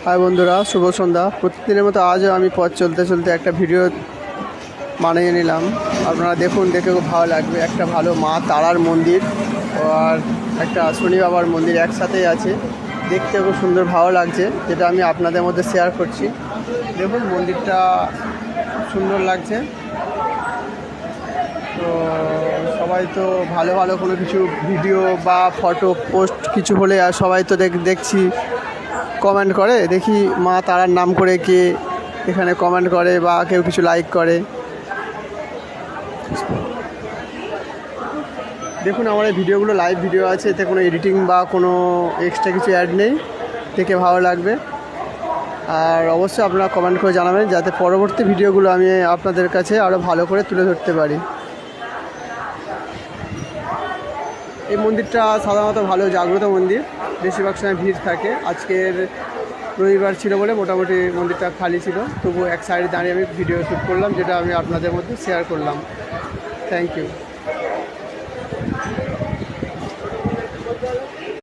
High বন্ধুরা, শুভ সন্ধ্যা। প্রতিদিনের মতো আজও আমি পথ চলতে চলতে একটা ভিডিও বানিয়ে নিলাম। আপনারা দেখুন, দেখে খুব ভালো লাগবে। একটা ভালো মা তারার মন্দির আর একটা শনি বাবার মন্দির একসাথেই আছে, দেখতে খুব সুন্দর ভালো লাগছে, যেটা আমি আপনাদের মধ্যে শেয়ার করছি। দেখুন, মন্দিরটা সুন্দর লাগছে। তো সবাই তো ভালো ভালো কোনো কিছু ভিডিও বা ফটো পোস্ট কিছু হলে আর সবাই তো দেখছি কমেন্ট করে, দেখি মা তারার নাম করে কে এখানে কমেন্ট করে বা কেউ কিছু লাইক করে। দেখুন, আমার এই ভিডিওগুলো লাইভ ভিডিও আছে, এতে কোনো এডিটিং বা কোনো এক্সট্রা কিছু অ্যাড নেই, দেখে ভালো লাগবে। আর অবশ্যই আপনারা কমেন্ট করে জানাবেন, যাতে পরবর্তী ভিডিওগুলো আমি আপনাদের কাছে আরও ভালো করে তুলে ধরতে পারি। এই মন্দিরটা সাধারণত ভালো জাগ্রত মন্দির, বেশিরভাগ সময় ভিড় থাকে। আজকের রবিবার ছিল বলে মোটামুটি মন্দিরটা খালি ছিল, তবু এক সাইডে দাঁড়িয়ে আমি ভিডিও শ্যুট করলাম, যেটা আমি আপনাদের মধ্যে শেয়ার করলাম। Thank you.